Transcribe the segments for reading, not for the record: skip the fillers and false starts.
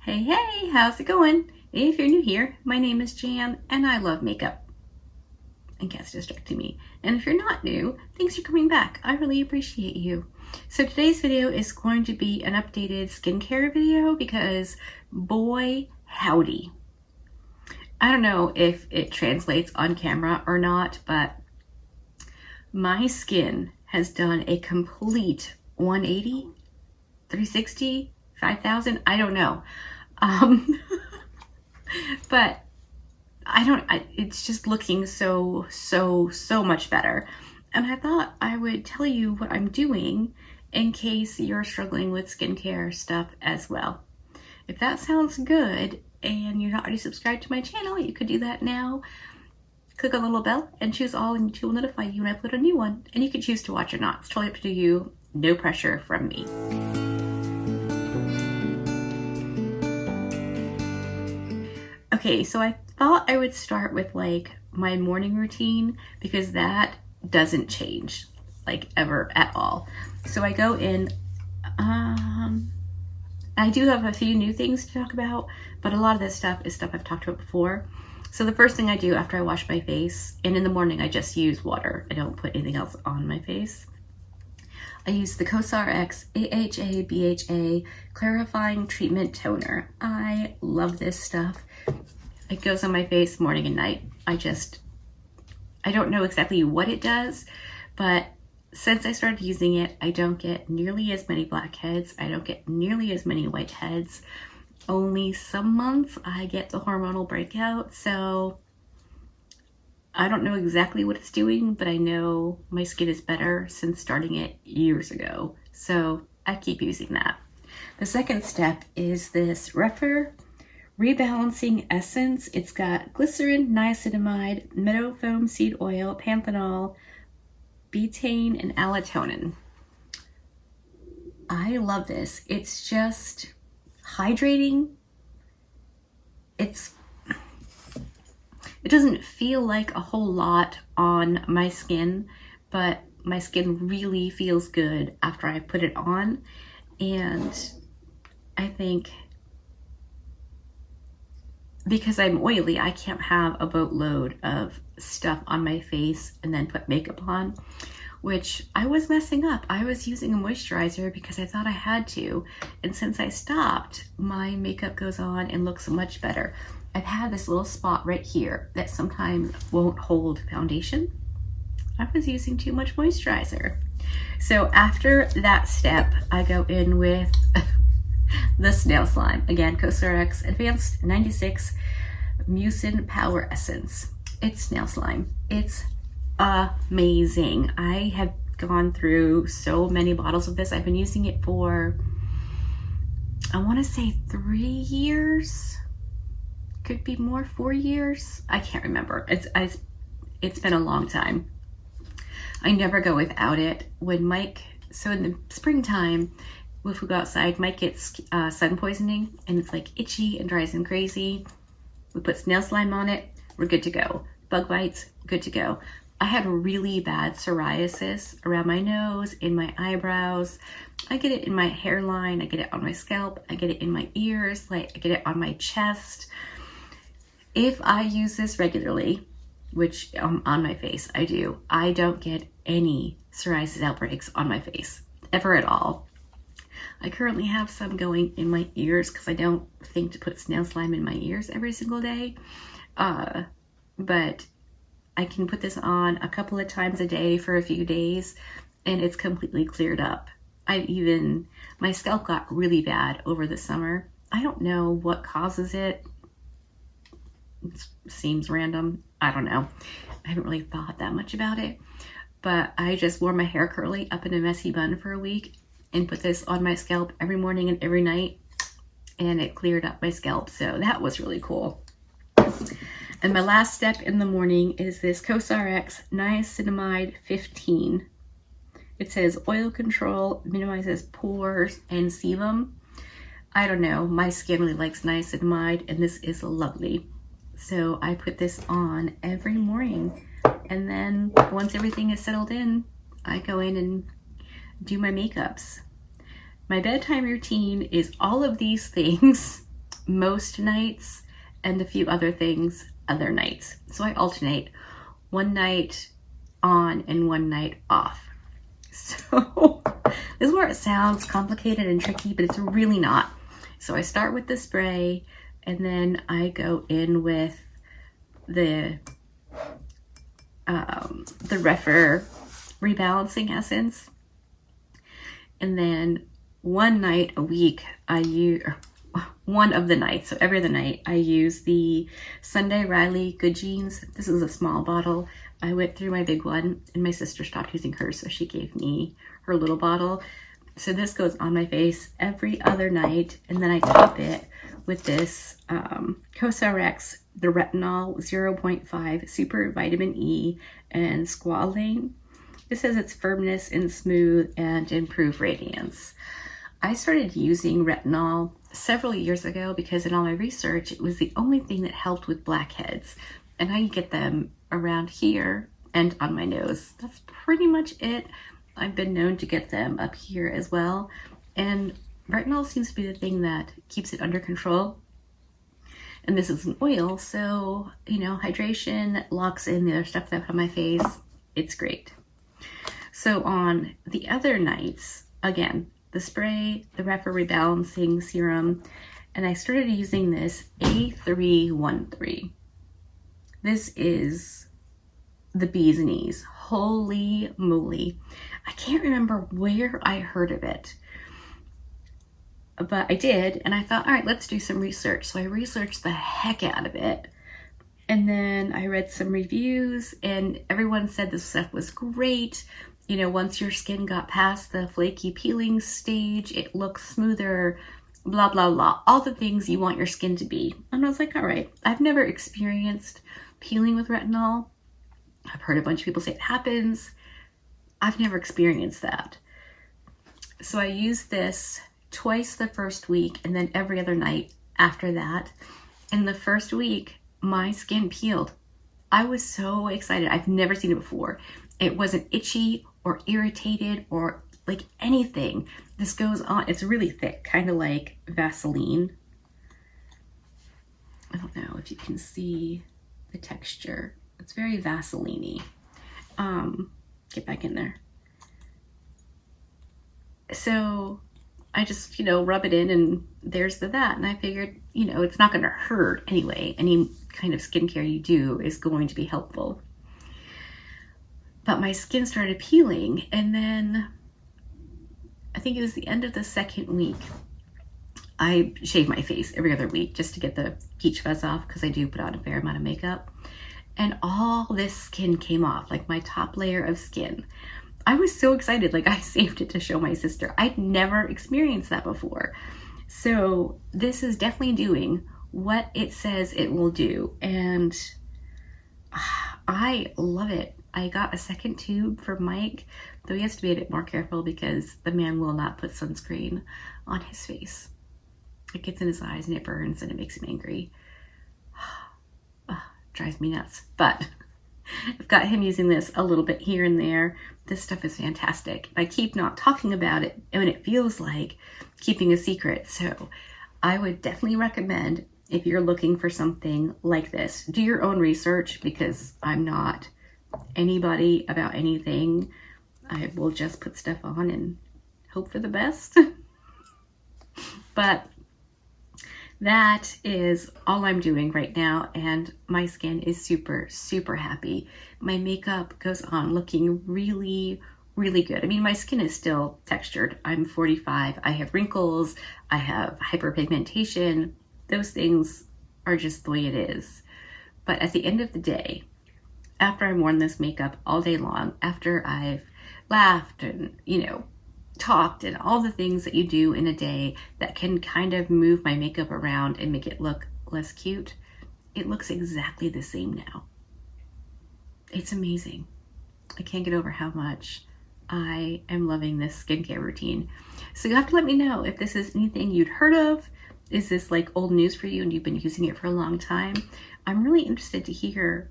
Hey, hey, how's it going? If you're new here, my name is Jan and I love makeup. And cats distracting me. And if you're not new, thanks for coming back. I really appreciate you. So today's video is going to be an updated skincare video because boy, howdy. I don't know if it translates on camera or not, but my skin has done a complete 180, 360, 5,000, I don't know. But it's just looking so much better. And I thought I would tell you what I'm doing in case you're struggling with skincare stuff as well. If that sounds good and you're not already subscribed to my channel, you could do that now. Click on the little bell and choose all, and YouTube will notify you when I upload a new one. And you can choose to watch or not. It's totally up to you. No pressure from me. Okay, so I thought I would start with like my morning routine because that doesn't change like ever at all. So I go in, I do have a few new things to talk about, but a lot of this stuff is stuff I've talked about before. So the first thing I do after I wash my face, and in the morning I just use water. I don't put anything else on my face. I use the COSRX AHA BHA Clarifying Treatment Toner. I love this stuff. It goes on my face morning and night. I don't know exactly what it does, but since I started using it, I don't get nearly as many blackheads. I don't get nearly as many whiteheads. Only some months I get the hormonal breakout, so I don't know exactly what it's doing, but I know my skin is better since starting it years ago. So I keep using that. The second step is this Rephr Rebalancing Essence. It's got glycerin, niacinamide, meadow foam seed oil, panthenol, betaine, and allotonin. I love this. It's just hydrating. It doesn't feel like a whole lot on my skin, but my skin really feels good after I put it on. And I think because I'm oily, I can't have a boatload of stuff on my face and then put makeup on, which I was messing up. I was using a moisturizer because I thought I had to. And since I stopped, my makeup goes on and looks much better. I've had this little spot right here that sometimes won't hold foundation. I was using too much moisturizer. So after that step, I go in with the Snail Slime. Again, COSRX Advanced 96 Mucin Power Essence. It's Snail Slime. It's amazing. I have gone through so many bottles of this. I've been using it for, I want to say 3 years. Could be more, 4 years. I can't remember. It's been a long time. I never go without it. So in the springtime, if we go outside, Mike gets sun poisoning and it's like itchy and dries him crazy. We put Snail Slime on it, we're good to go. Bug bites, good to go. I had really bad psoriasis around my nose, in my eyebrows. I get it in my hairline, I get it on my scalp, I get it in my ears, I get it on my chest. If I use this regularly, which on my face I do, I don't get any psoriasis outbreaks on my face, ever at all. I currently have some going in my ears because I don't think to put Snail Slime in my ears every single day. But I can put this on a couple of times a day for a few days and it's completely cleared up. My scalp got really bad over the summer. I don't know what causes it. It seems random. I don't know. I haven't really thought that much about it. But I just wore my hair curly up in a messy bun for a week and put this on my scalp every morning and every night, and it cleared up my scalp. So that was really cool. And my last step in the morning is this COSRX Niacinamide 15. It says oil control, minimizes pores, and sebum. I don't know, my skin really likes niacinamide, and this is lovely. So I put this on every morning, and then once everything is settled in, I go in and do my makeups. My bedtime routine is all of these things most nights, and a few other things other nights. So I alternate one night on and one night off. So this is where it sounds complicated and tricky, but it's really not. So I start with the spray, and then I go in with the Rephr Rebalancing Essence. And then one night a week, I use, one of the nights, so every other night, I use the Sunday Riley Good Genes. This is a small bottle. I went through my big one, and my sister stopped using hers, so she gave me her little bottle. So this goes on my face every other night, and then I top it with this COSRX, the Retinol 0.5 Super Vitamin E and Squalane. This has its firmness and smooth and improved radiance. I started using retinol several years ago because in all my research, it was the only thing that helped with blackheads. And I get them around here and on my nose. That's pretty much it. I've been known to get them up here as well. And retinol seems to be the thing that keeps it under control. And this is an oil, so, you know, hydration locks in the other stuff that I put on my face. It's great. So on the other nights, again, the spray, the Rephr Rebalancing Serum, and I started using this A313. This is the bee's knees. Holy moly. I can't remember where I heard of it, but I did, and I thought, all right, let's do some research. So I researched the heck out of it, and then I read some reviews, and everyone said this stuff was great. You know, once your skin got past the flaky peeling stage, it looks smoother, blah, blah, blah. All the things you want your skin to be. And I was like, all right, I've never experienced peeling with retinol. I've heard a bunch of people say it happens. I've never experienced that. So I used this twice the first week and then every other night after that. In the first week, my skin peeled. I was so excited. I've never seen it before. It wasn't itchy or irritated or like anything. This goes on, it's really thick, kind of like Vaseline. I don't know if you can see the texture. It's very Vaseline-y. Get back in there. So I just, you know, rub it in and there's that. And I figured, you know, it's not going to hurt anyway. Any kind of skincare you do is going to be helpful. But my skin started peeling, and then I think it was the end of the second week. I shave my face every other week just to get the peach fuzz off because I do put on a fair amount of makeup. And all this skin came off, like my top layer of skin. I was so excited, like I saved it to show my sister. I'd never experienced that before. So this is definitely doing what it says it will do. And I love it. I got a second tube for Mike, though he has to be a bit more careful because the man will not put sunscreen on his face. It gets in his eyes and it burns and it makes him angry. Drives me nuts. But I've got him using this a little bit here and there. This stuff is fantastic. I keep not talking about it and it feels like keeping a secret. So I would definitely recommend, if you're looking for something like this, do your own research because I'm not anybody about anything. I will just put stuff on and hope for the best. But that is all I'm doing right now, and my skin is super, super happy. My makeup goes on looking really, really good. I mean, my skin is still textured. I'm 45. I have wrinkles. I have hyperpigmentation. Those things are just the way it is. But at the end of the day, after I've worn this makeup all day long, after I've laughed and, you know, talked and all the things that you do in a day that can kind of move my makeup around and make it look less cute, it looks exactly the same now. It's amazing. I can't get over how much I am loving this skincare routine. So you have to let me know if this is anything you'd heard of. Is this like old news for you and you've been using it for a long time? I'm really interested to hear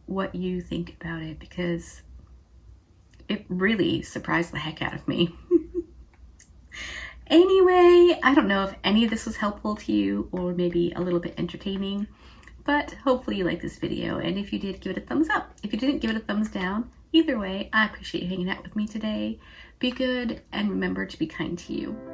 what you think about it because it really surprised the heck out of me. Anyway, I don't know if any of this was helpful to you or maybe a little bit entertaining, but hopefully you liked this video. And if you did, give it a thumbs up. If you didn't, give it a thumbs down. Either way, I appreciate you hanging out with me today. Be good and remember to be kind to you.